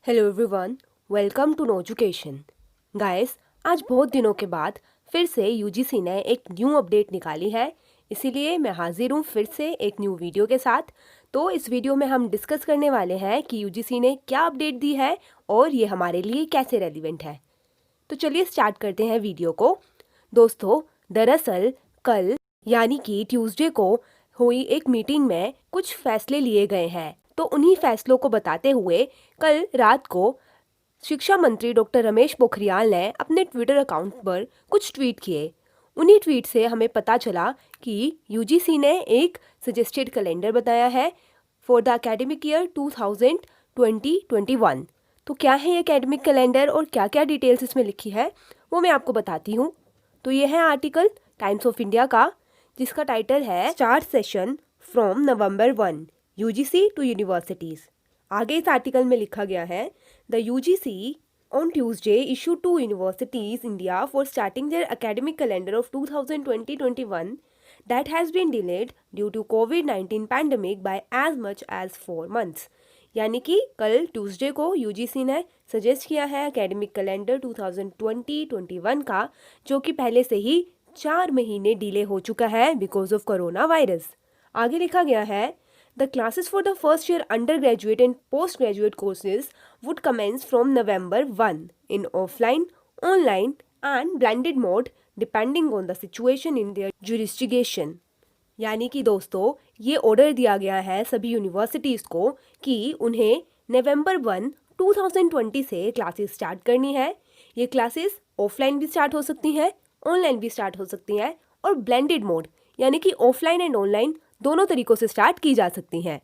Hello everyone, welcome to no education. Guys, आज बहुत दिनों के बाद फिर से यूजीसी ने एक न्यू अपडेट निकाली है, इसीलिए मैं हाजिर हूँ फिर से एक न्यू वीडियो के साथ। तो इस वीडियो में हम डिस्कस करने वाले हैं कि यूजीसी ने क्या अपडेट दी है और ये हमारे लिए कैसे रेलिवेंट है। तो चलिए स्टार्ट करते हैं वीडियो को। दोस्तों, दरअसल कल यानी कि ट्यूसडे को हुई एक मीटिंग में कुछ फैसले लिए गए हैं। तो उन्हीं फैसलों को बताते हुए कल रात को शिक्षा मंत्री डॉक्टर रमेश पोखरियाल ने अपने ट्विटर अकाउंट पर कुछ ट्वीट किए। उन्हीं ट्वीट से हमें पता चला कि यूजीसी ने एक सजेस्टेड कैलेंडर बताया है फॉर द एकेडमिक ईयर 2020-21। तो क्या है ये एकेडमिक कैलेंडर और क्या क्या डिटेल्स इसमें लिखी है वो मैं आपको बताती हूँ। तो ये है आर्टिकल टाइम्स ऑफ इंडिया का, जिसका टाइटल है start session from November 1 UGC to universities. आगे इस आर्टिकल में लिखा गया है the UGC on Tuesday issued to universities India for starting their academic calendar of 2020-21 that has been delayed due to COVID-19 pandemic by as much as 4 months। यानी कि कल Tuesday को यूजीसी ने सजेस्ट किया है एकेडमिक कैलेंडर 2020-21 का, जो कि पहले से ही 4 महीने डिले हो चुका है बिकॉज ऑफ कोरोना वायरस। आगे लिखा गया है The classes for the first year undergraduate and postgraduate courses would commence from November 1 in offline, online and blended mode depending on the situation in their jurisdiction। यानी कि दोस्तों, ये order दिया गया है सभी यूनिवर्सिटीज़ को कि उन्हें नवंबर 1 2020 से क्लासेस स्टार्ट करनी है। ये क्लासेस ऑफलाइन भी स्टार्ट हो सकती हैं, ऑनलाइन भी स्टार्ट हो सकती हैं और ब्लेंडेड मोड यानी कि ऑफलाइन एंड ऑनलाइन दोनों तरीकों से स्टार्ट की जा सकती हैं।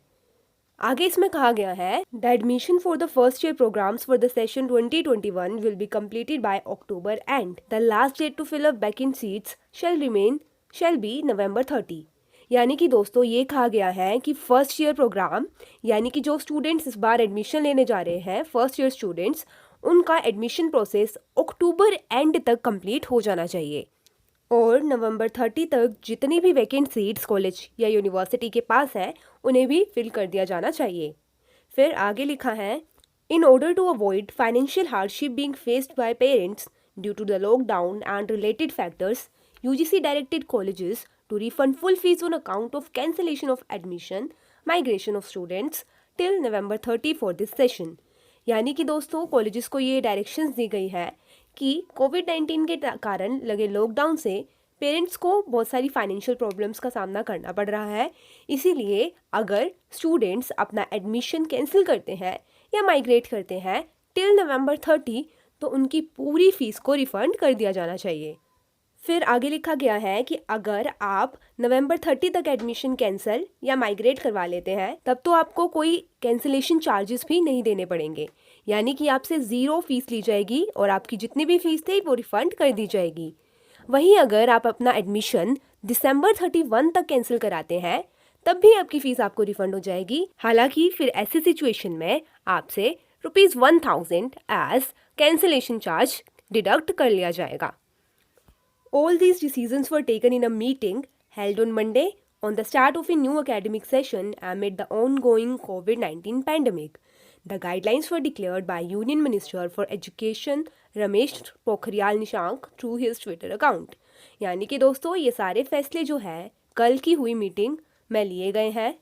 आगे इसमें कहा गया है the admission for the first year programmes for the session 2021 will be completed by October and the last date to fill up vacant seats shall be November 30। यानी कि दोस्तों, ये कहा गया है कि फर्स्ट ईयर प्रोग्राम यानी कि जो स्टूडेंट्स इस बार एडमिशन लेने जा रहे हैं फर्स्ट ईयर स्टूडेंट्स, उनका एडमिशन प्रोसेस अक्टूबर एंड तक कंप्लीट हो जाना चाहिए और नवंबर 30 तक जितनी भी वैकेंट सीट्स कॉलेज या यूनिवर्सिटी के पास है उन्हें भी फिल कर दिया जाना चाहिए। फिर आगे लिखा है in order to avoid financial hardship being faced by parents due to the lockdown and related factors, UGC directed colleges to refund full fees on account of cancellation of admission migration of students till November 30 for this session. यानी कि दोस्तों, colleges को ये directions दी गई है कि कोविड-19 के कारण लगे लॉकडाउन से पेरेंट्स को बहुत सारी फाइनेंशियल प्रॉब्लम्स का सामना करना पड़ रहा है। इसीलिए अगर स्टूडेंट्स अपना एडमिशन कैंसिल करते हैं या माइग्रेट करते हैं टिल नवंबर 30, तो उनकी पूरी फीस को रिफंड कर दिया जाना चाहिए। फिर आगे लिखा गया है कि अगर आप नवंबर 30 तक एडमिशन कैंसिल या माइग्रेट करवा लेते हैं तब तो आपको कोई कैंसिलेशन चार्जेस भी नहीं देने पड़ेंगे, यानी कि आपसे ज़ीरो फीस ली जाएगी और आपकी जितनी भी फीस थी वो रिफंड कर दी जाएगी। वहीं अगर आप अपना एडमिशन दिसंबर 31 तक कैंसिल कराते हैं तब भी आपकी फीस आपको रिफंड हो जाएगी। हालांकि फिर ऐसी सिचुएशन में आपसे ₹1000 एज कैंसिलेशन चार्ज डिडक्ट कर लिया जाएगा। All these decisions were taken in a meeting held on Monday on the start of a new academic session amid the ongoing COVID-19 pandemic. The guidelines were declared by Union Minister for Education Ramesh Pokhriyal Nishank through his Twitter account। यानी कि दोस्तों, ये सारे फैसले जो है कल की हुई मीटिंग में लिए गए हैं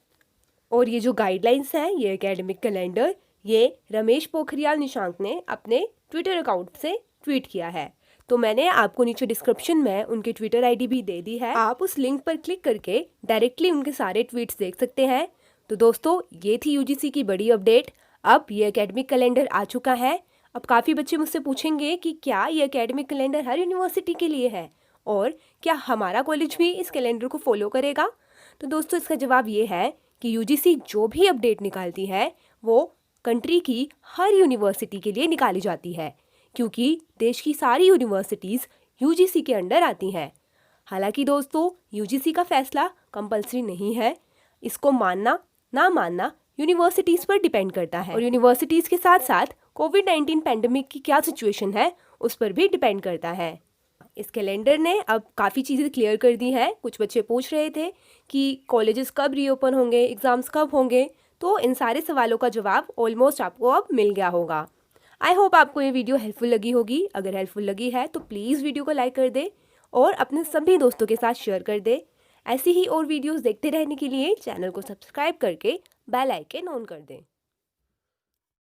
और ये जो गाइडलाइंस हैं, ये एकेडमिक कैलेंडर, ये रमेश पोखरियाल निशांक ने अपने ट्विटर अकाउंट से ट्वीट किया है। तो मैंने आपको नीचे डिस्क्रिप्शन में उनकी ट्विटर आईडी भी दे दी है, आप उस लिंक पर क्लिक करके डायरेक्टली उनके सारे ट्वीट्स देख सकते हैं। तो दोस्तों, ये थी यूजीसी की बड़ी अपडेट। अब ये एकेडमिक कैलेंडर आ चुका है। अब काफ़ी बच्चे मुझसे पूछेंगे कि क्या ये एकेडमिक कैलेंडर हर यूनिवर्सिटी के लिए है और क्या हमारा कॉलेज भी इस कैलेंडर को फॉलो करेगा। तो दोस्तों, इसका जवाब ये है कि यूजीसी जो भी अपडेट निकालती है वो कंट्री की हर यूनिवर्सिटी के लिए निकाली जाती है, क्योंकि देश की सारी यूनिवर्सिटीज़ यूजीसी के अंडर आती हैं। हालांकि दोस्तों, यूजीसी का फैसला कंपलसरी नहीं है, इसको मानना ना मानना यूनिवर्सिटीज़ पर डिपेंड करता है और यूनिवर्सिटीज़ के साथ साथ कोविड-19 पैंडेमिक की क्या सिचुएशन है उस पर भी डिपेंड करता है। इस कैलेंडर ने अब काफ़ी चीज़ें क्लियर कर दी है। कुछ बच्चे पूछ रहे थे कि कॉलेजेस कब रीओपन होंगे, एग्ज़ाम्स कब होंगे, तो इन सारे सवालों का जवाब ऑलमोस्ट आपको अब मिल गया होगा। आई होप आपको ये वीडियो हेल्पफुल लगी होगी। अगर हेल्पफुल लगी है तो प्लीज़ वीडियो को लाइक कर दे और अपने सभी दोस्तों के साथ शेयर कर दे। ऐसी ही और वीडियोस देखते रहने के लिए चैनल को सब्सक्राइब करके बेल आइकन ऑन कर दें।